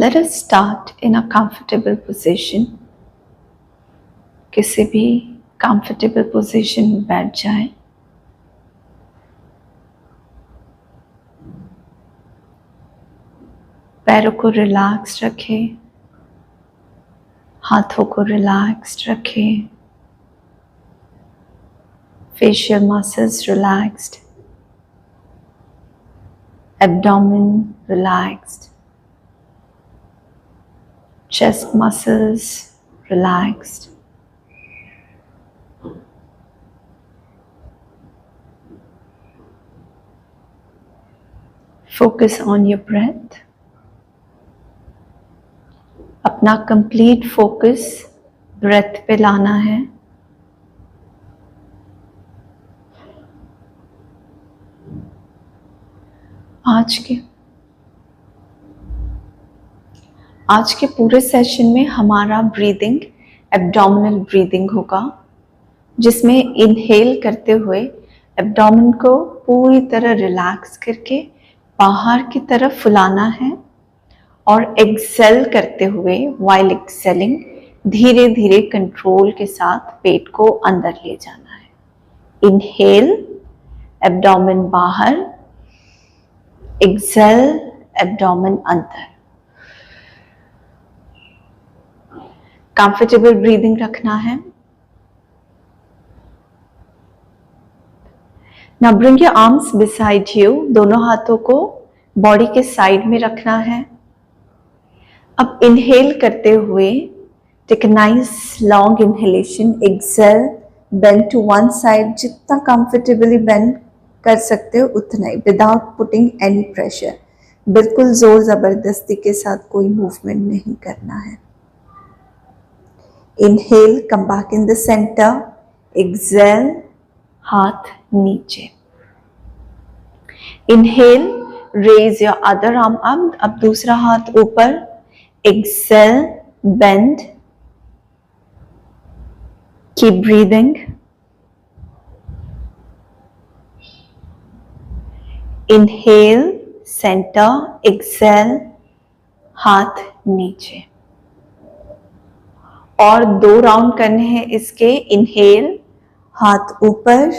Let us start in a comfortable position. किसी भी comfortable position में बैठ जाएं. पैरों को रिलैक्स रखें, हाथों को रिलैक्स रखें, facial muscles relaxed, abdomen relaxed, chest muscles relaxed. Focus on your breath. अपना कंप्लीट फोकस ब्रेथ पे लाना है. आज के पूरे सेशन में हमारा ब्रीदिंग एब्डोमिनल ब्रीदिंग होगा, जिसमें इनहेल करते हुए एब्डोमेन को पूरी तरह रिलैक्स करके बाहर की तरफ फुलाना है और एक्सेल करते हुए व्हाइल एक्सेलिंग धीरे धीरे कंट्रोल के साथ पेट को अंदर ले जाना है. इनहेल एब्डोमेन बाहर, एक्सेल एब्डोमेन अंदर. कंफर्टेबल ब्रीदिंग रखना है. Now bring your arms beside you. दोनों हाथों को बॉडी के साइड में रखना है. अब इनहेल करते हुए take a nice long inhalation. Exhale, bend to one side. जितना कंफर्टेबली बेंड कर सकते हो उतना ही, विदाउट पुटिंग एनी प्रेशर. बिल्कुल जोर जबरदस्ती के साथ कोई मूवमेंट नहीं करना है. Inhale, come back in the centre. Exhale, हाथ नीचे. Inhale, raise your other arm up. अब दूसरा हाथ ऊपर. Exhale, bend. Keep breathing. Inhale, centre. Exhale, हाथ नीचे. और 2 राउंड करने हैं इसके. इनहेल, हाथ ऊपर.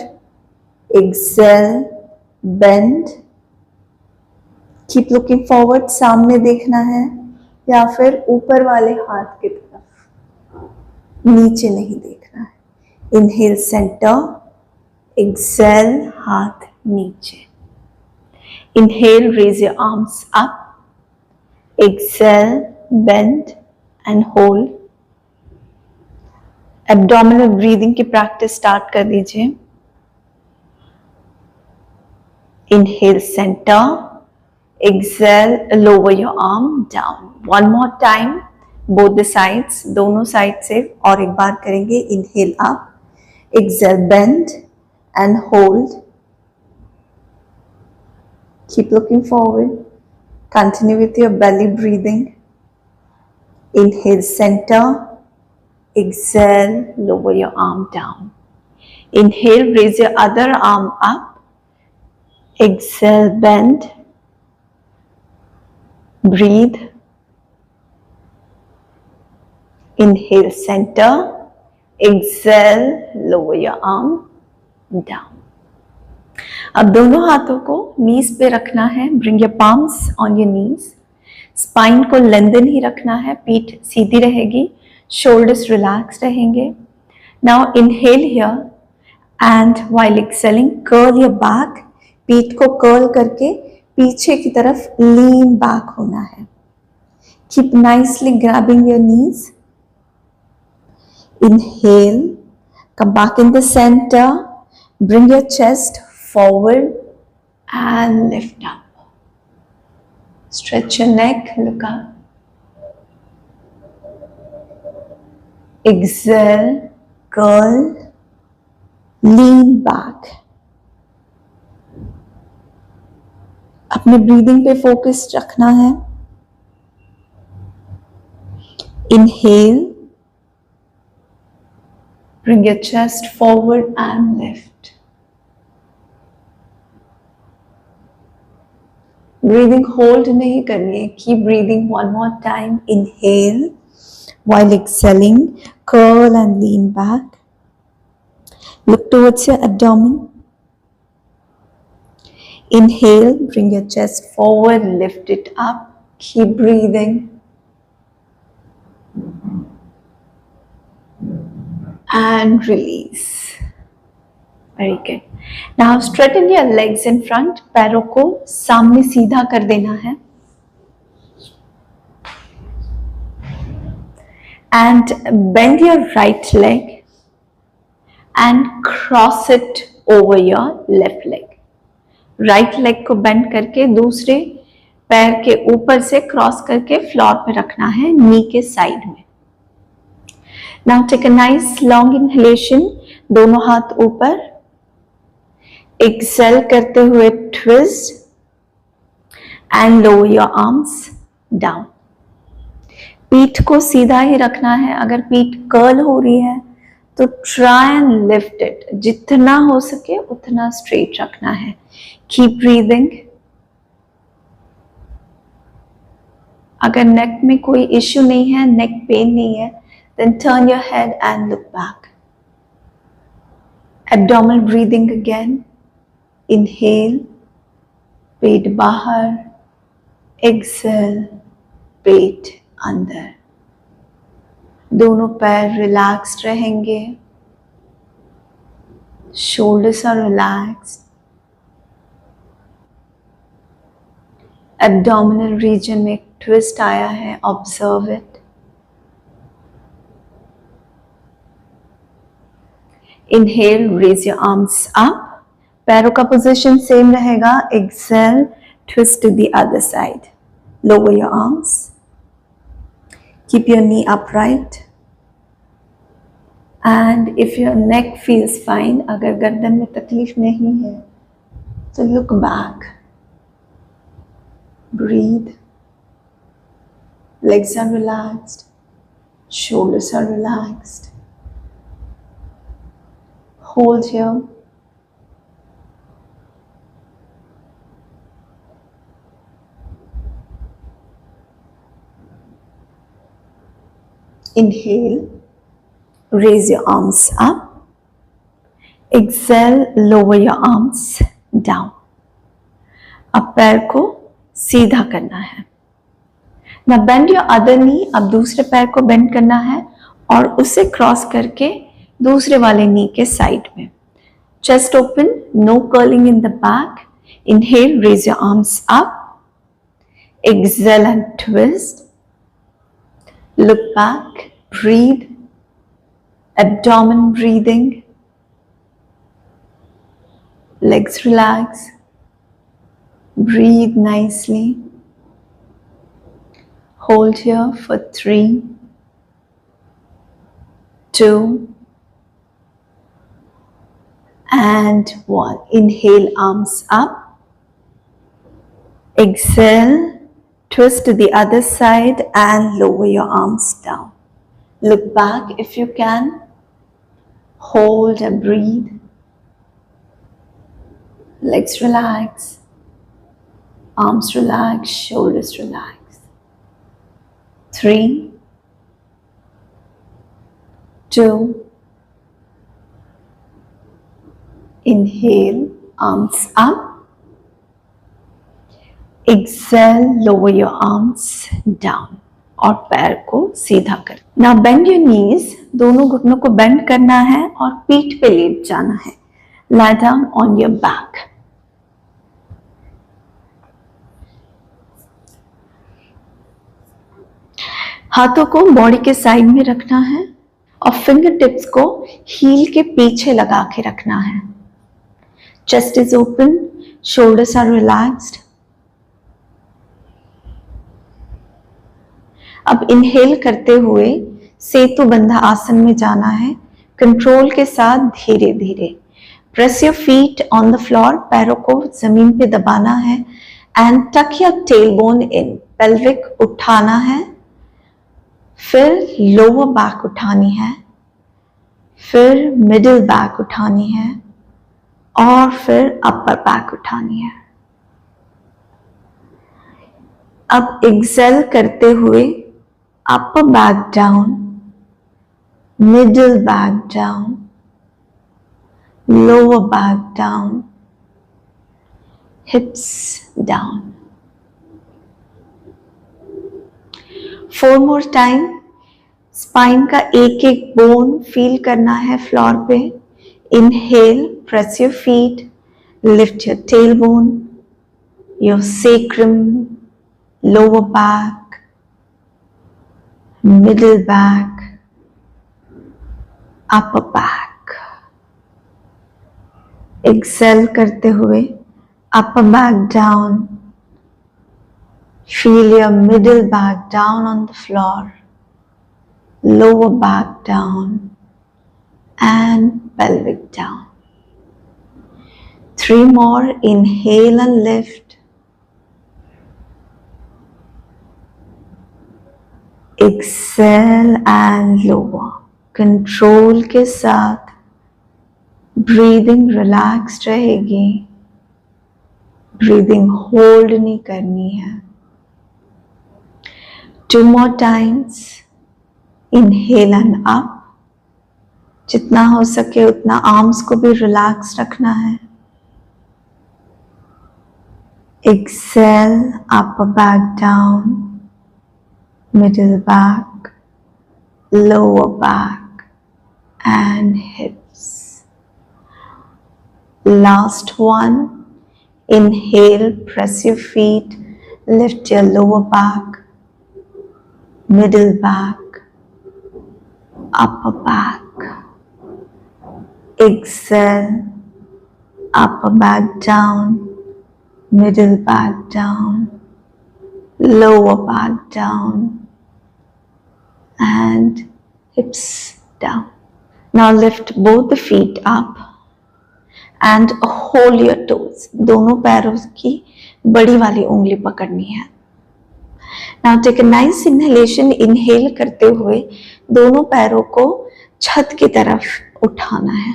Exhale, bend. Keep looking forward. सामने देखना है या फिर ऊपर वाले हाथ की तरफ, नीचे नहीं देखना है. Inhale, centre. एक्सेल, हाथ नीचे. Inhale, raise your arms up. Exhale, bend and hold. Abdominal breathing की प्रैक्टिस स्टार्ट कर दीजिए. Inhale, center. Exhale, lower your arm down. One more time, both the sides, दोनों साइड से. और एक बार करेंगे. Inhale up, exhale, bend and hold. Keep looking forward. Continue with your belly breathing. Inhale, center. Exhale, lower your arm down. Inhale, raise your other arm up. Exhale, bend. Breathe. Inhale, center. Exhale, lower your arm down. अब दोनों हाथों को नीज पे रखना है. Bring your palms on your knees. Spine को lengthen ही रखना है. पीठ सीधी रहेगी. Shoulders relaxed रहेंगे. Now inhale here and while exhaling, curl your back. पीठ को कर्ल करके पीछे की तरफ लीन बैक होना है. Keep nicely grabbing your knees. Inhale, come back in the centre. Bring your chest forward and lift up. Stretch your neck, look up. Exhale, curl, lean back. अपने breathing पे फोकस रखना है. Inhale, bring your chest forward and lift. Breathing hold नहीं करनी है. Keep breathing one more time. Inhale while exhaling. Curl and lean back. Look towards your abdomen. Inhale, bring your chest forward, lift it up. Keep breathing. And release. Very good. Now straighten your legs in front. पैरों को सामने सीधा कर देना है. And bend your right leg and cross it over your left leg. Right leg को bend करके दूसरे पैर के ऊपर से क्रॉस करके फ्लोर पे रखना है, नी के साइड में. Now take a nice long inhalation. दोनों हाथ ऊपर. एक्सेल करते हुए twist and lower your arms down. पीठ को सीधा ही रखना है. अगर पीठ कर्ल हो रही है तो ट्राई एंड लिफ्ट इट. जितना हो सके उतना स्ट्रेट रखना है. Keep breathing. अगर नेक में कोई इश्यू नहीं है, नेक पेन नहीं है, then turn your head and look back. Abdominal breathing again. Inhale, पेट बाहर. Exhale, पेट अंदर. दोनों पैर रिलैक्स्ड रहेंगे. Shoulders are relaxed. Abdominal region में एक ट्विस्ट आया है. Observe it. Inhale, raise your arms up. पैरों का पोजीशन सेम रहेगा. Exhale, twist to the other side. Lower your arms. Keep your knee upright. And if your neck feels fine, अगर गर्दन में तकलीफ नहीं है तो look back. Breathe. Legs are relaxed. Shoulders are relaxed. Hold here. Inhale, raise your arms up. Exhale, lower your arms down. अब पैर को सीधा करना है. Now bend your other knee. अब दूसरे पैर को बेंड करना है और उसे क्रॉस करके दूसरे वाले नी के साइड में. Chest open, no curling in the back. Inhale, raise your arms up. Exhale and twist. Look back, breathe. Abdomen breathing. Legs relax. Breathe nicely. Hold here for 3, 2, and 1. Inhale, arms up. Exhale, twist to the other side and lower your arms down. Look back if you can. Hold and breathe. Legs relax. Arms relax. Shoulders relax. 3, 2. Inhale, arms up. Exhale, lower your arms down. और पैर को सीधा कर. Now bend your knees. दोनों घुटनों को bend करना है और पीठ पे लेट जाना है. Lie down on your back. हाथों को बॉडी के साइड में रखना है और फिंगर टिप्स को हील के पीछे लगा के रखना है. Chest is open, shoulders are relaxed. अब इनहेल करते हुए सेतु बंधा आसन में जाना है. कंट्रोल के साथ धीरे धीरे. Press your feet on the floor. पैरों को जमीन पे दबाना है एंड टक योर टेलबोन इन. पेल्विक उठाना है, फिर लोअर बैक उठानी है, फिर मिडिल बैक उठानी है और फिर अपर बैक उठानी है. अब एक्सेल करते हुए upper back down, middle back down, lower back down, hips down. 4 more time. Spine का एक एक बोन फील करना है फ्लोर पे. Inhale, press your feet, lift your tailbone, your sacrum, lower back, middle back, upper back. Exhale करते हुए upper back down. Feel your middle back down on the floor, lower back down, and pelvic down. 3 more. Inhale and lift. Exhale and lower. Control के साथ breathing relaxed रहेगी. Breathing hold नहीं करनी है. 2 more times. Inhale and up. जितना हो सके उतना आर्म्स को भी रिलैक्स रखना है. Exhale, upper back down, middle back, lower back, and hips. Last one. Inhale, press your feet, lift your lower back, middle back, upper back. Exhale, upper back down, middle back down, lower back down, and hips down. Now lift both the feet up and hold your toes. दोनों पैरों की बड़ी वाली उंगली पकड़नी है. Now take a nice inhalation. Inhale करते हुए दोनों पैरों को छत की तरफ उठाना है.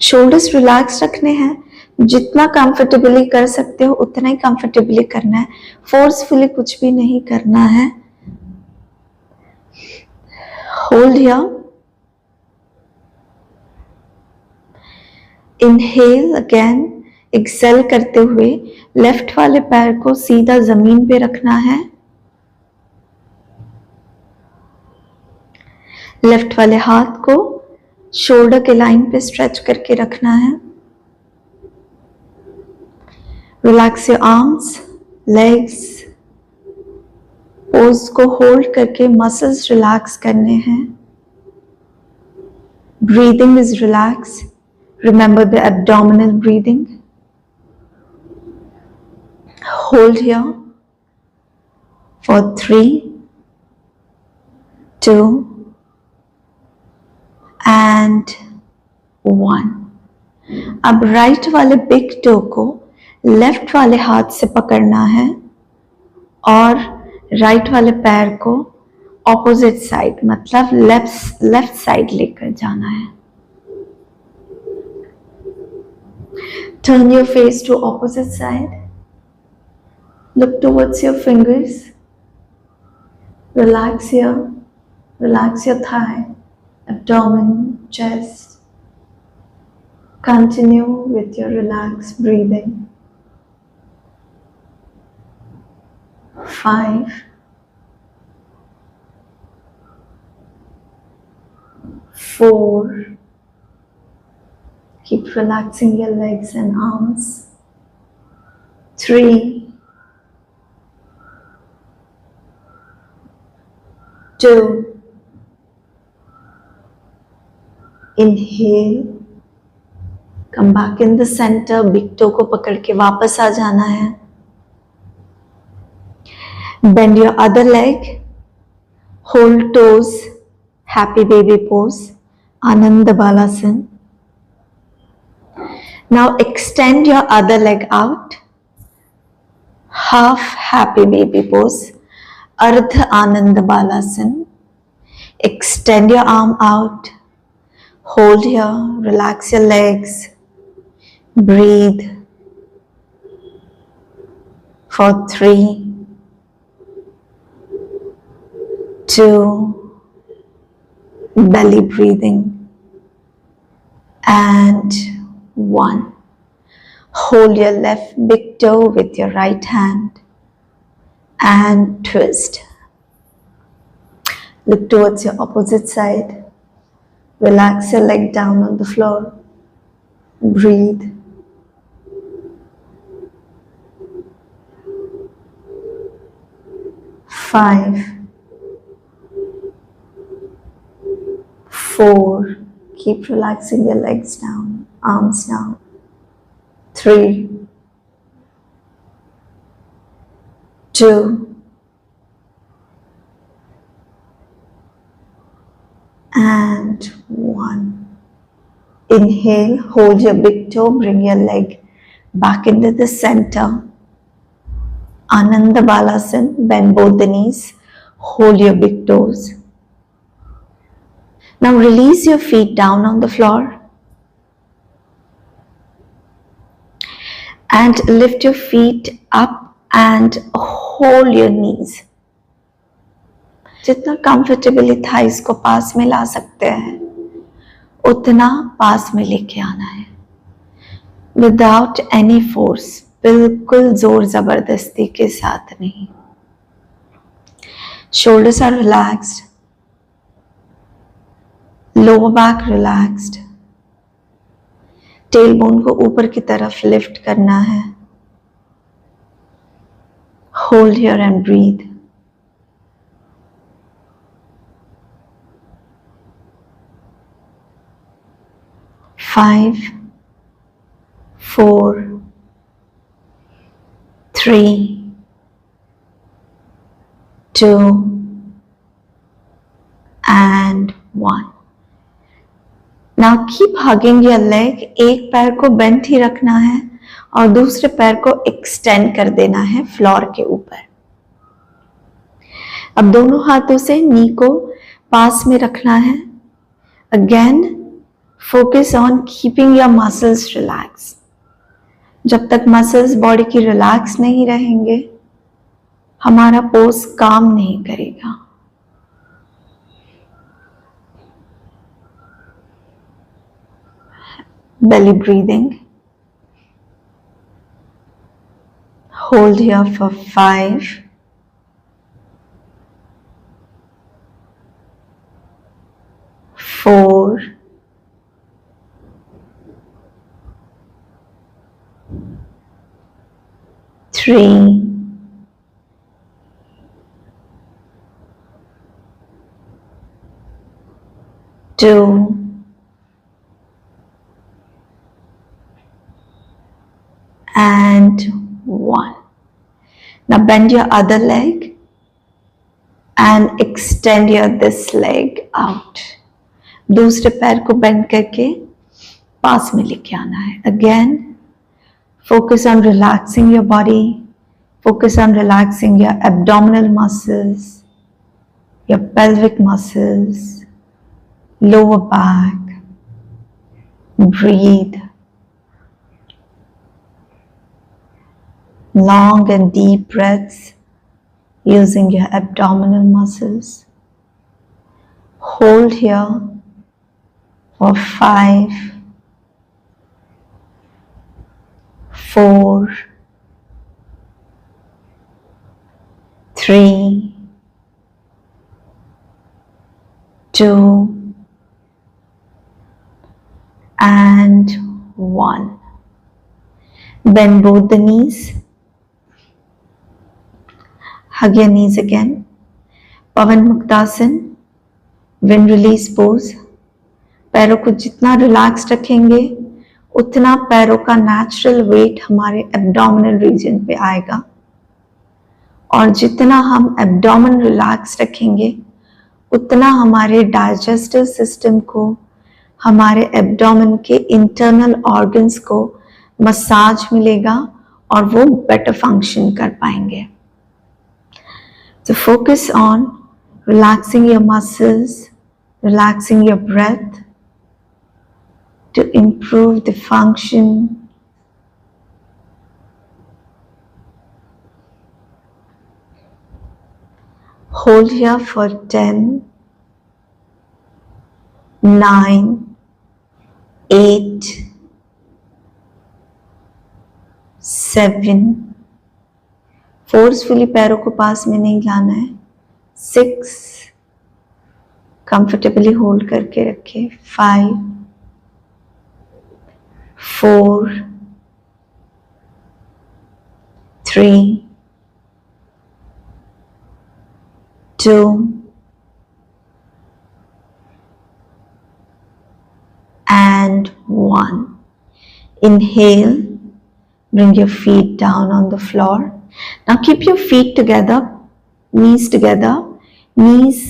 शोल्डर्स रिलैक्स रखने हैं. जितना कंफर्टेबली कर सकते हो उतना ही कंफर्टेबली करना है. फोर्सफुली कुछ भी नहीं करना है. Hold here. Inhale again. Exhale करते हुए लेफ्ट वाले पैर को सीधा जमीन पे रखना है. लेफ्ट वाले हाथ को शोल्डर के लाइन पे स्ट्रेच करके रखना है. Relax your arms, legs. Pose को होल्ड करके मसल्स रिलैक्स करने हैं. Breathing is relax. Remember the abdominal breathing. Hold here for 3, 2, and 1. अब राइट वाले बिग टो को लेफ्ट वाले हाथ से पकड़ना है और राइट वाले पैर को ऑपोजिट साइड मतलब लेफ्ट साइड लेकर जाना है. Turn your face to opposite side. Look towards your fingers. Relax here. Relax your thigh, abdomen, chest. Continue with your relaxed breathing. 5, 4. Keep relaxing your legs and arms. 3, 2. Inhale. Come back in the center. Big toe को पकड़ के वापस आ जाना है. Bend your other leg. Hold toes. Happy baby pose. Ananda Balasana. Now extend your other leg out. Half happy baby pose. Ardha Ananda Balasana. Extend your arm out. Hold here. Relax your legs. Breathe for 3, 2, belly breathing, and 1. Hold your left big toe with your right hand and twist. Look towards your opposite side. Relax your leg down on the floor. Breathe. 5, 4, keep relaxing your legs down, arms down. 3, 2, and 1. Inhale, hold your big toe, bring your leg back into the center. Ananda Balasana, bend both the knees, hold your big toes. Now release your feet down on the floor and lift your feet up and hold your knees. जितना comfortably thighs को पास में ला सकते हैं उतना पास में लेके आना है विदाउट एनी फोर्स, बिल्कुल जोर जबरदस्ती के साथ नहीं. Shoulders are relaxed, lower back relaxed. Tailbone को ऊपर की तरफ लिफ्ट करना है. Hold here and breathe. Five, 4, 3, 2, and 1. Now keep hugging your leg. एक पैर को बेंट ही रखना है और दूसरे पैर को एक्सटेंड कर देना है फ्लोर के ऊपर. अब दोनों हाथों से नी को पास में रखना है. Again, focus on keeping your muscles relaxed. जब तक मसल्स बॉडी की रिलैक्स नहीं रहेंगे हमारा पोज काम नहीं करेगा. Belly breathing. Hold here for 5, 4, 3, 2, and 1. Now bend your other leg and extend your this leg out. दूसरे पैर को बेंड करके पास में लेके आना है. Again, focus on relaxing your body. Focus on relaxing your abdominal muscles, your pelvic muscles, lower back. Breathe. Long and deep breaths using your abdominal muscles. Hold here for 5, 4, 3, 2, and 1. Bend both the knees. Hug your knees again. Pavan Muktasan, wind release pose. पैरों को जितना relax रखेंगे उतना पैरों का natural wait हमारे abdominal region पे आएगा और जितना हम एब्डोमेन रिलैक्स रखेंगे उतना हमारे डाइजेस्टिव सिस्टम को, हमारे एब्डोमेन के इंटरनल ऑर्गन्स को मसाज मिलेगा और वो बेटर फंक्शन कर पाएंगे. So focus on relaxing your muscles, relaxing your breath to improve the function. Hold here for 10, 9, 8, 7, forcefully पैरों को पास में नहीं लाना है, 6, कंफर्टेबली होल्ड करके रखें, 5, 4, 3, 2, and 1. Inhale, bring your feet down on the floor. Now keep your feet together, knees together, knees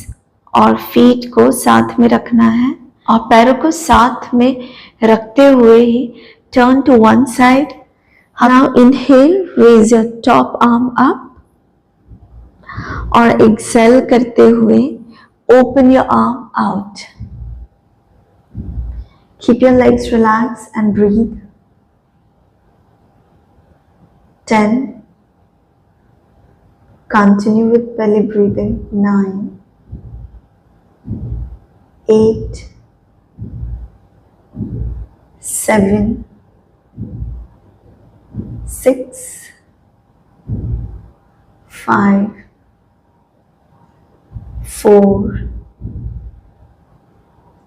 और feet को साथ में रखना है और पैरों को साथ में रखते हुए ही turn to one side. Now inhale, raise your top arm up और exhale करते हुए open your arm out. Keep your legs relaxed and breathe. 10. Continue with belly breathing. 9, 8, 7, 6, 5, 4,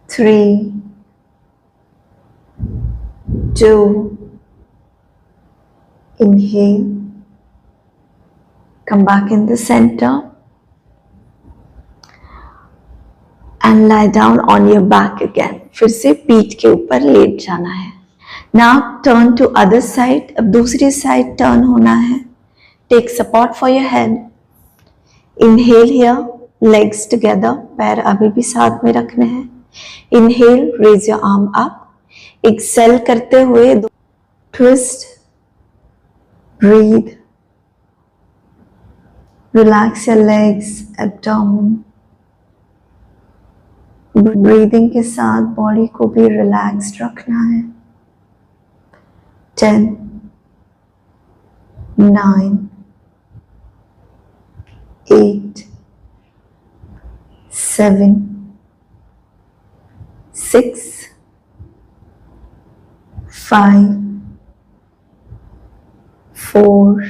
3, 2, inhale, come back in the center and lie down on your back again. फिर से पीठ के ऊपर late जाना है. Now turn to other side. अब दूसरी side turn होना है. Take support for your head. Inhale here, legs together. पैर अभी भी साथ में रखने हैं. Inhale, raise your arm up. Exhale करते हुए twist, breathe, relax your legs, abdomen. Breathing के साथ body को भी relaxed रखना है. 10, 9, 8, 7, 6, 5, 4,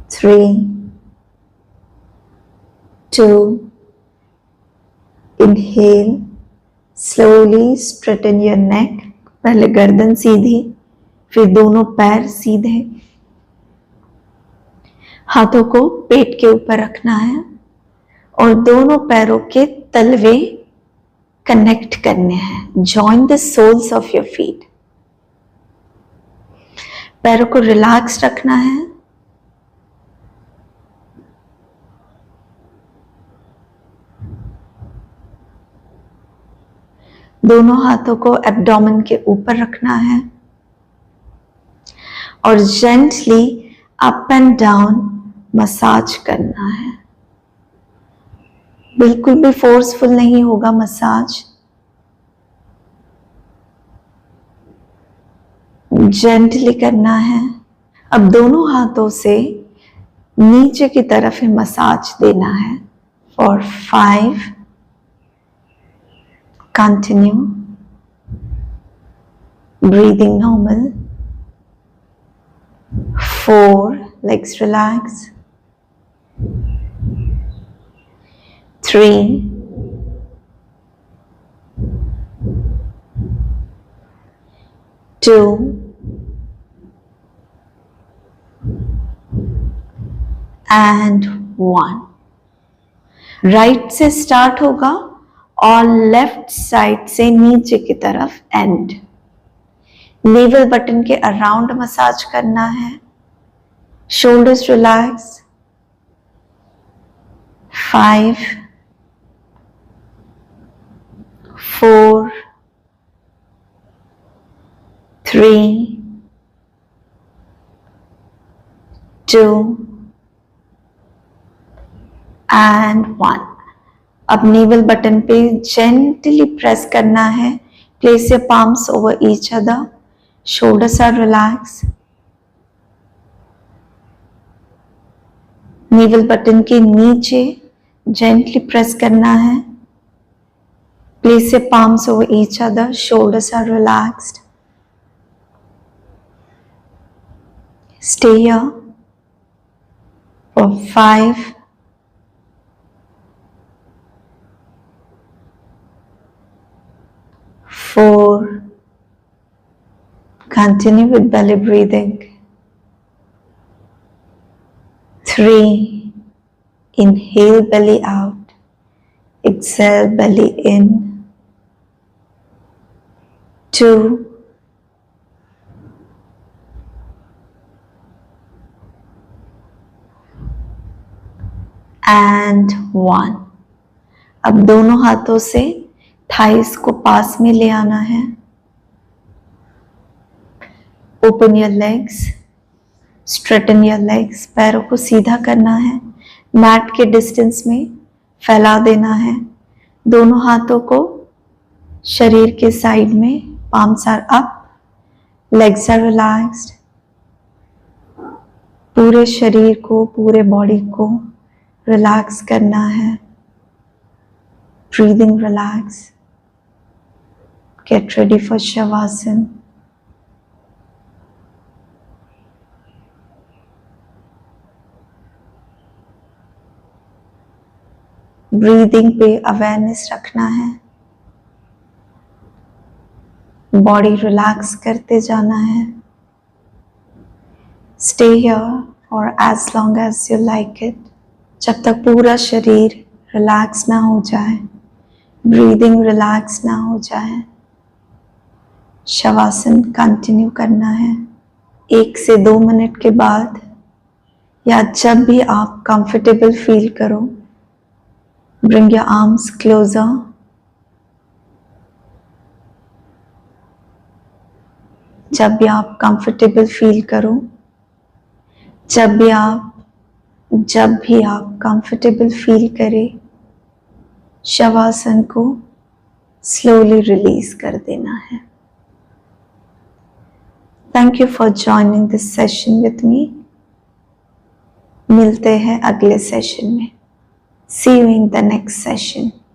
3, 2, inhale, slowly straighten your neck. पहले गर्दन सीधी, फिर दोनों पैर सीधे. हाथों को पेट के ऊपर रखना है और दोनों पैरों के तलवे कनेक्ट करने हैं. Join the soles of your feet. पैरों को रिलैक्स रखना है. दोनों हाथों को एब्डोमेन के ऊपर रखना है और gently up and down massage करना है. बिल्कुल भी फोर्सफुल नहीं होगा मसाज. जेंटली करना है. अब दोनों हाथों से नीचे की तरफ ही मसाज देना है. For 5, continue, breathing normal. 4, legs relax. 3, 2, and 1. Right से स्टार्ट होगा और लेफ्ट साइड से नीचे की तरफ एंड. नेवल बटन के अराउंड मसाज करना है. Shoulders relax. 5, 4, 3, 2, and 1. अब नेवल बटन पे जेंटली प्रेस करना है. Place your palms over each other. Shoulders are relaxed. Naval button के नीचे जेंटली प्रेस करना है. Place your palms over each other, shoulders are relaxed. Stay here for 5, 4, continue with belly breathing. 3, inhale belly out, exhale belly in. 2, and 1. अब दोनों हाथों से thighs को पास में ले आना है. Open your legs, straighten your legs. पैरों को सीधा करना है, मैट के डिस्टेंस में फैला देना है. दोनों हाथों को शरीर के साइड में, palms are up, legs are relaxed. पूरे शरीर को, पूरे बॉडी को रिलैक्स करना है. Breathing relax. Get ready for Shavasana. Breathing पे अवेयरनेस रखना है. बॉडी रिलैक्स करते जाना है. Stay here for as long as you like it. जब तक पूरा शरीर रिलैक्स ना हो जाए, ब्रीदिंग रिलैक्स ना हो जाए. शवासन कंटिन्यू करना है. 1 से 2 मिनट के बाद या जब भी आप कंफर्टेबल फील करो, ब्रिंग योर आर्म्स क्लोजर. जब भी आप कंफर्टेबल फील करो, जब भी आप कंफर्टेबल फील करें, शवासन को स्लोली रिलीज कर देना है. Thank you for joining this session with me. मिलते हैं अगले सेशन में. See you in the next session.